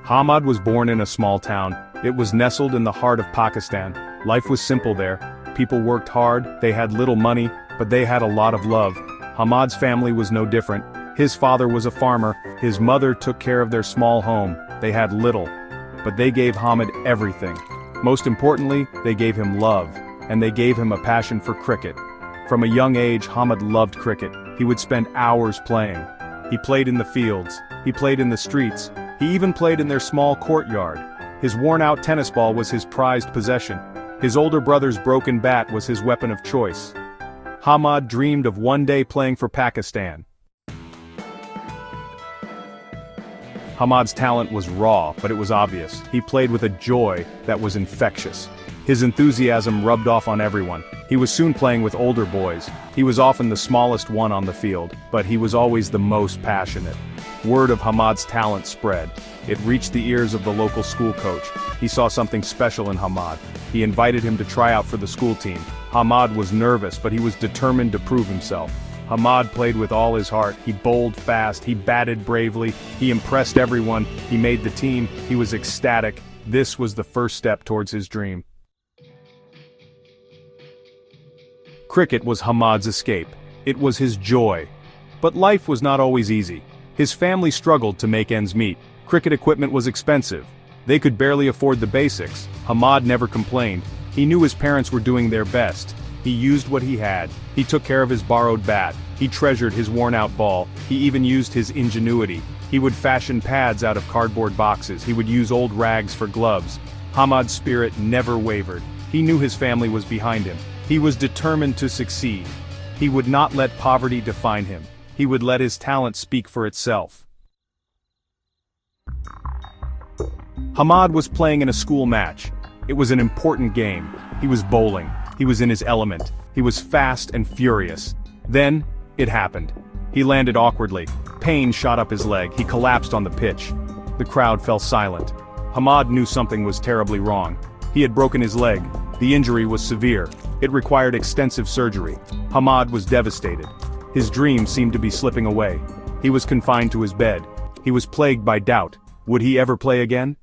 Hammad was born in a small town. It was nestled in the heart of Pakistan. Life was simple there. People worked hard, they had little money, but they had a lot of love. Hammad's family was no different. His father was a farmer, his mother took care of their small home. They had little, but they gave Hammad everything. Most importantly, they gave him love, and they gave him a passion for cricket. From a young age, Hammad loved cricket. He would spend hours playing. He played in the fields, he played in the streets, he even played in their small courtyard. His worn-out tennis ball was his prized possession. His older brother's broken bat was his weapon of choice. Hammad dreamed of one day playing for Pakistan. Hammad's talent was raw, but it was obvious. He played with a joy that was infectious. His enthusiasm rubbed off on everyone. He was soon playing with older boys. He was often the smallest one on the field, but he was always the most passionate. Word of Hammad's talent spread. It reached the ears of the local school coach. He saw something special in Hammad. He invited him to try out for the school team. Hammad was nervous, but he was determined to prove himself. Hammad played with all his heart. He bowled fast, he batted bravely, he impressed everyone, he made the team, he was ecstatic. This was the first step towards his dream. Cricket was Hammad's escape. It was his joy. But life was not always easy. His family struggled to make ends meet. Cricket equipment was expensive. They could barely afford the basics. Hammad never complained. He knew his parents were doing their best. He used what he had. He took care of his borrowed bat. He treasured his worn-out ball. He even used his ingenuity. He would fashion pads out of cardboard boxes. He would use old rags for gloves. Hammad's spirit never wavered. He knew his family was behind him. He was determined to succeed. He would not let poverty define him. He would let his talent speak for itself. Hammad was playing in a school match. It was an important game. He was bowling. He was in his element. He was fast and furious. Then, it happened. He landed awkwardly. Pain shot up his leg. He collapsed on the pitch. The crowd fell silent. Hammad knew something was terribly wrong. He had broken his leg. The injury was severe. It required extensive surgery. Hammad was devastated. His dream seemed to be slipping away. He was confined to his bed. He was plagued by doubt. Would he ever play again?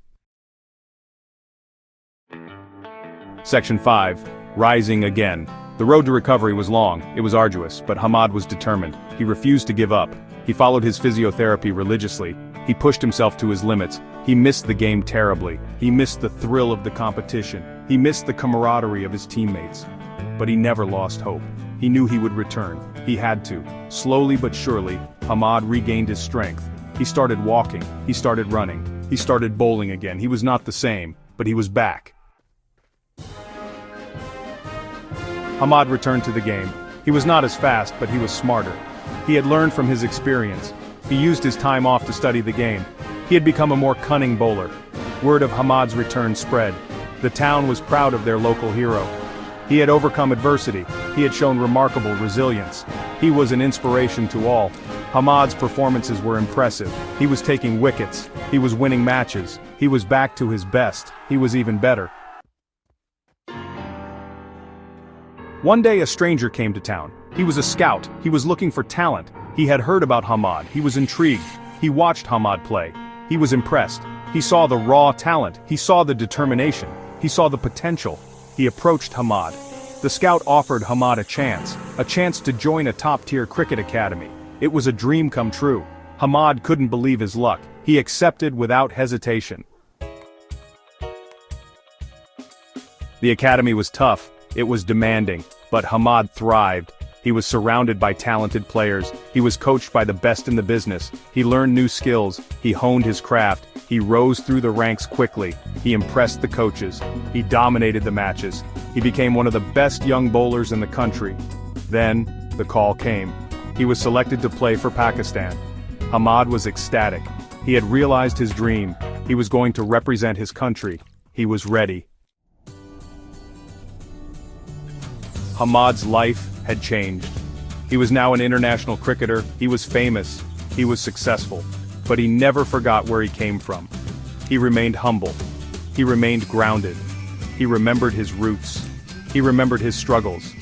Section 5. Rising again. The road to recovery was long, it was arduous, but Hammad was determined. He refused to give up. He followed his physiotherapy religiously. He pushed himself to his limits. He missed the game terribly. He missed the thrill of the competition. He missed the camaraderie of his teammates. But he never lost hope. He knew he would return. He had to. Slowly but surely, Hammad regained his strength. He started walking. He started running. He started bowling again. He was not the same, but he was back. Hammad returned to the game. He was not as fast, but he was smarter. He had learned from his experience. He used his time off to study the game. He had become a more cunning bowler. Word of Hammad's return spread. The town was proud of their local hero. He had overcome adversity. He had shown remarkable resilience. He was an inspiration to all. Hammad's performances were impressive. He was taking wickets. He was winning matches. He was back to his best. He was even better. One day a stranger came to town. He was a scout. He was looking for talent. He had heard about Hammad. He was intrigued. He watched Hammad play. He was impressed. He saw the raw talent. He saw the determination. He saw the potential. He approached Hammad. The scout offered Hammad a chance to join a top-tier cricket academy. It was a dream come true. Hammad couldn't believe his luck. He accepted without hesitation. The academy was tough. It was demanding, but Hammad thrived. He was surrounded by talented players. He was coached by the best in the business. He learned new skills. He honed his craft. He rose through the ranks quickly. He impressed the coaches. He dominated the matches. He became one of the best young bowlers in the country. Then, the call came. He was selected to play for Pakistan. Hammad was ecstatic. He had realized his dream. He was going to represent his country. He was ready. Hammad's life had changed. He was now an international cricketer. He was famous. He was successful. But he never forgot where he came from. He remained humble. He remained grounded. He remembered his roots. He remembered his struggles.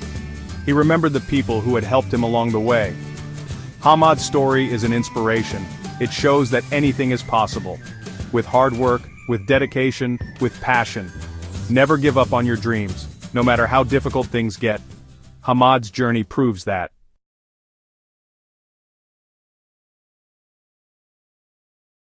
He remembered the people who had helped him along the way. Hammad's story is an inspiration. It shows that anything is possible. with hard work, with dedication, with passion. Never give up on your dreams, no matter how difficult things get. Hammad's journey proves that.